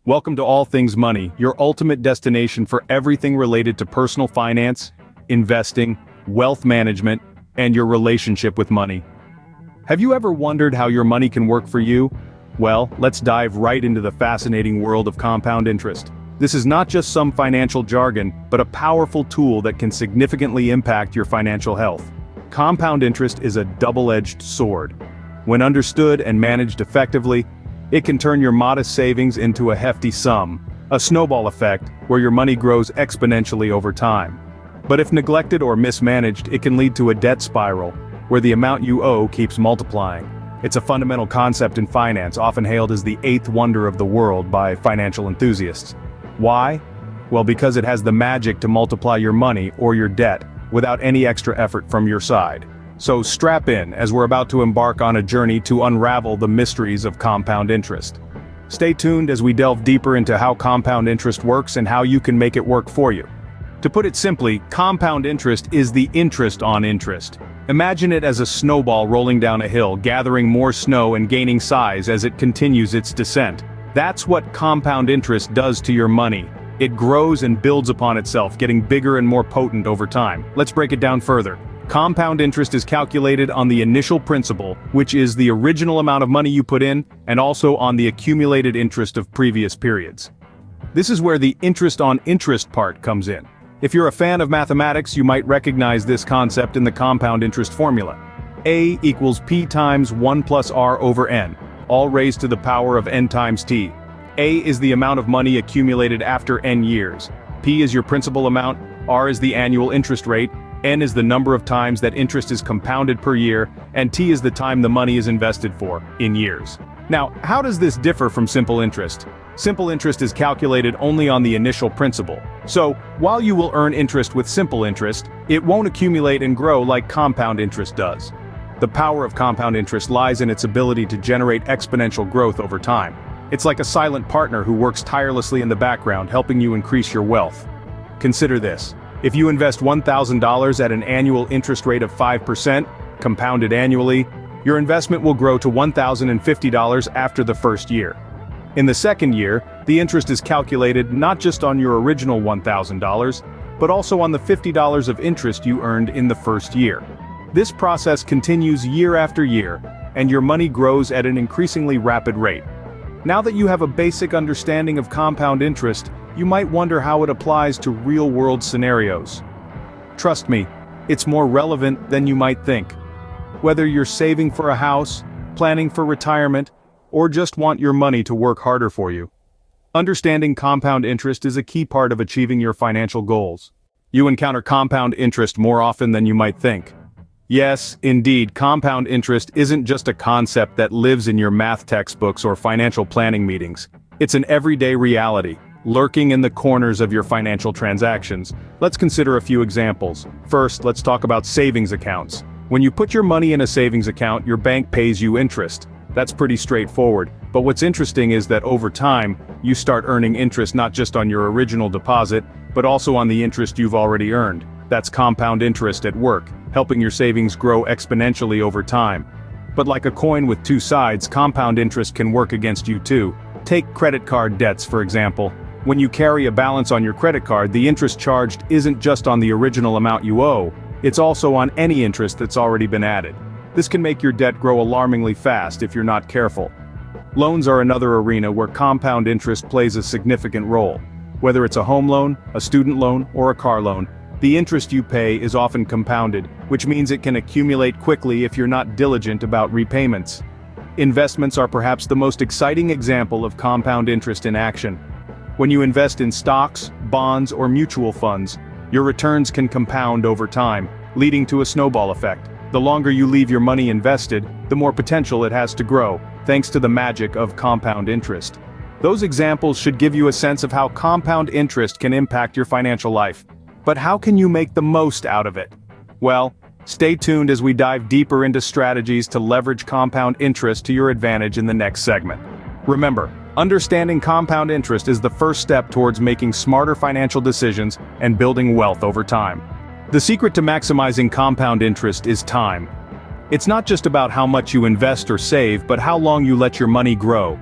Welcome to All Things Money, your ultimate destination for everything related to personal finance, investing, wealth management, and your relationship with money. Have you ever wondered how your money can work for you? Well, let's dive right into the fascinating world of compound interest. This is not just some financial jargon, but a powerful tool that can significantly impact your financial health. Compound interest is a double-edged sword. When understood and managed effectively, it can turn your modest savings into a hefty sum, a snowball effect where your money grows exponentially over time. But if neglected or mismanaged, it can lead to a debt spiral, where the amount you owe keeps multiplying. It's a fundamental concept in finance, often hailed as the eighth wonder of the world by financial enthusiasts. Why? Well, because it has the magic to multiply your money or your debt without any extra effort from your side. So strap in, as we're about to embark on a journey to unravel the mysteries of compound interest. Stay tuned as we delve deeper into how compound interest works and how you can make it work for you. To put it simply, compound interest is the interest on interest. Imagine it as a snowball rolling down a hill, gathering more snow and gaining size as it continues its descent. That's what compound interest does to your money. It grows and builds upon itself, getting bigger and more potent over time. Let's break it down further. Compound interest is calculated on the initial principal, which is the original amount of money you put in, and also on the accumulated interest of previous periods. This is where the interest on interest part comes in. If you're a fan of mathematics, you might recognize this concept in the compound interest formula. A equals P times 1 plus R over N, all raised to the power of N times T. A is the amount of money accumulated after N years. P is your principal amount, R is the annual interest rate, N is the number of times that interest is compounded per year, and T is the time the money is invested for, in years. Now, how does this differ from simple interest? Simple interest is calculated only on the initial principal. So, while you will earn interest with simple interest, it won't accumulate and grow like compound interest does. The power of compound interest lies in its ability to generate exponential growth over time. It's like a silent partner who works tirelessly in the background, helping you increase your wealth. Consider this. If you invest $1,000 at an annual interest rate of 5%, compounded annually, your investment will grow to $1,050 after the first year. In the second year, the interest is calculated not just on your original $1,000, but also on the $50 of interest you earned in the first year. This process continues year after year, and your money grows at an increasingly rapid rate. Now that you have a basic understanding of compound interest, you might wonder how it applies to real-world scenarios. Trust me, it's more relevant than you might think. Whether you're saving for a house, planning for retirement, or just want your money to work harder for you, understanding compound interest is a key part of achieving your financial goals. You encounter compound interest more often than you might think. Yes, indeed, compound interest isn't just a concept that lives in your math textbooks or financial planning meetings. It's an everyday reality, lurking in the corners of your financial transactions. Let's consider a few examples. First, let's talk about savings accounts. When you put your money in a savings account, your bank pays you interest. That's pretty straightforward, but what's interesting is that over time, you start earning interest not just on your original deposit, but also on the interest you've already earned. That's compound interest at work, helping your savings grow exponentially over time. But like a coin with two sides, compound interest can work against you too. Take credit card debts, for example. When you carry a balance on your credit card, the interest charged isn't just on the original amount you owe, it's also on any interest that's already been added. This can make your debt grow alarmingly fast if you're not careful. Loans are another arena where compound interest plays a significant role. Whether it's a home loan, a student loan, or a car loan, the interest you pay is often compounded, which means it can accumulate quickly if you're not diligent about repayments. Investments are perhaps the most exciting example of compound interest in action. When you invest in stocks, bonds, or mutual funds, your returns can compound over time, leading to a snowball effect. The longer you leave your money invested, the more potential it has to grow, thanks to the magic of compound interest. Those examples should give you a sense of how compound interest can impact your financial life. But how can you make the most out of it? Well, stay tuned as we dive deeper into strategies to leverage compound interest to your advantage in the next segment. Remember, understanding compound interest is the first step towards making smarter financial decisions and building wealth over time. The secret to maximizing compound interest is time. It's not just about how much you invest or save, but how long you let your money grow.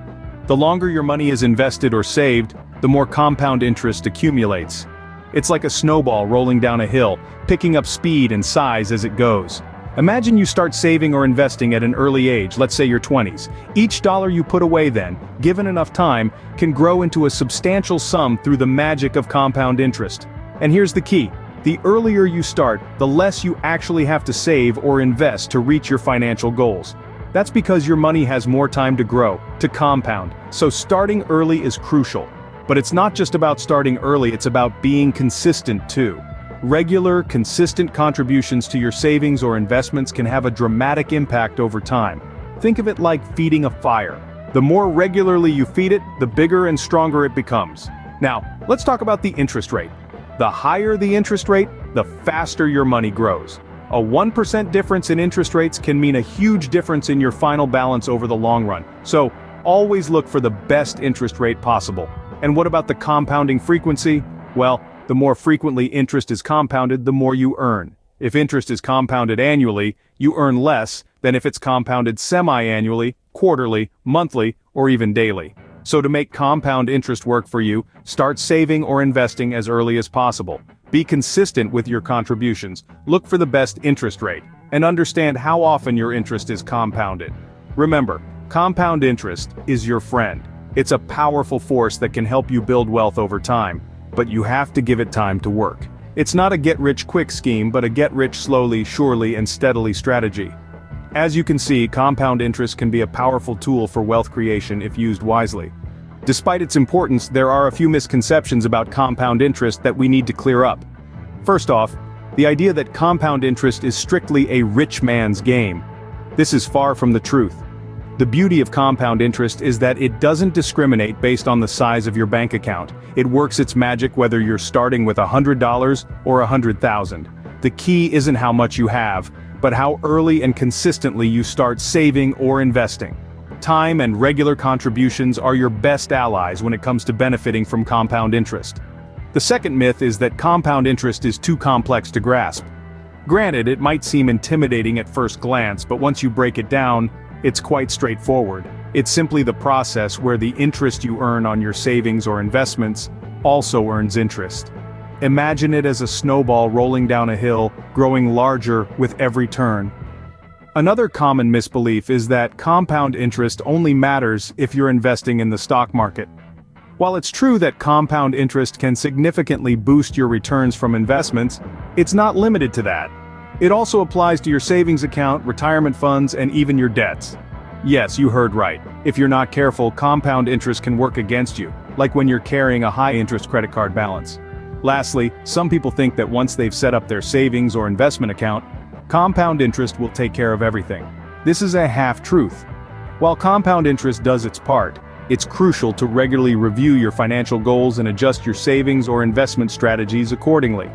The longer your money is invested or saved, the more compound interest accumulates. It's like a snowball rolling down a hill, picking up speed and size as it goes. Imagine you start saving or investing at an early age, let's say your 20s. Each dollar you put away then, given enough time, can grow into a substantial sum through the magic of compound interest. And here's the key. The earlier you start, the less you actually have to save or invest to reach your financial goals. That's because your money has more time to grow, to compound. So starting early is crucial. But it's not just about starting early, it's about being consistent too. Regular, consistent contributions to your savings or investments can have a dramatic impact over time. Think of it like feeding a fire. The more regularly you feed it, the bigger and stronger it becomes. Now, let's talk about the interest rate. The higher the interest rate, the faster your money grows. A 1% difference in interest rates can mean a huge difference in your final balance over the long run. So, always look for the best interest rate possible. And what about the compounding frequency? Well, the more frequently interest is compounded, the more you earn. If interest is compounded annually, you earn less than if it's compounded semi-annually, quarterly, monthly, or even daily. So to make compound interest work for you, start saving or investing as early as possible. Be consistent with your contributions, look for the best interest rate, and understand how often your interest is compounded. Remember, compound interest is your friend. It's a powerful force that can help you build wealth over time, but you have to give it time to work. It's not a get-rich-quick scheme, but a get-rich slowly, surely, and steadily strategy. As you can see, compound interest can be a powerful tool for wealth creation if used wisely. Despite its importance, there are a few misconceptions about compound interest that we need to clear up. First off, the idea that compound interest is strictly a rich man's game. This is far from the truth. The beauty of compound interest is that it doesn't discriminate based on the size of your bank account. It works its magic whether you're starting with $100 or $100,000. The key isn't how much you have, but how early and consistently you start saving or investing. Time and regular contributions are your best allies when it comes to benefiting from compound interest. The second myth is that compound interest is too complex to grasp. Granted, it might seem intimidating at first glance, but once you break it down, it's quite straightforward. It's simply the process where the interest you earn on your savings or investments also earns interest. Imagine it as a snowball rolling down a hill, growing larger with every turn. Another common misbelief is that compound interest only matters if you're investing in the stock market. While it's true that compound interest can significantly boost your returns from investments, it's not limited to that. It also applies to your savings account, retirement funds, and even your debts. Yes, you heard right. If you're not careful, compound interest can work against you, like when you're carrying a high-interest credit card balance. Lastly, some people think that once they've set up their savings or investment account, compound interest will take care of everything. This is a half-truth. While compound interest does its part, it's crucial to regularly review your financial goals and adjust your savings or investment strategies accordingly.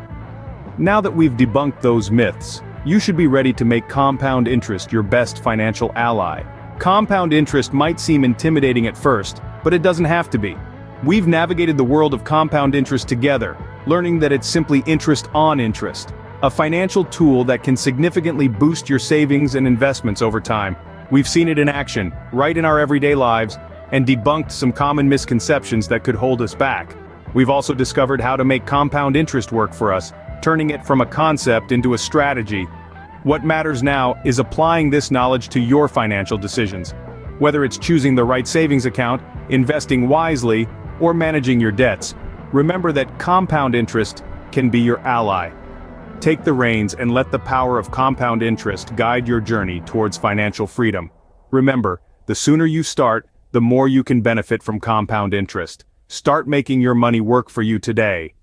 Now that we've debunked those myths, you should be ready to make compound interest your best financial ally. Compound interest might seem intimidating at first, but it doesn't have to be. We've navigated the world of compound interest together, learning that it's simply interest on interest, a financial tool that can significantly boost your savings and investments over time. We've seen it in action, right in our everyday lives, and debunked some common misconceptions that could hold us back. We've also discovered how to make compound interest work for us, turning it from a concept into a strategy. What matters now is applying this knowledge to your financial decisions. Whether it's choosing the right savings account, investing wisely, or managing your debts, remember that compound interest can be your ally. Take the reins and let the power of compound interest guide your journey towards financial freedom. Remember, the sooner you start, the more you can benefit from compound interest. Start making your money work for you today.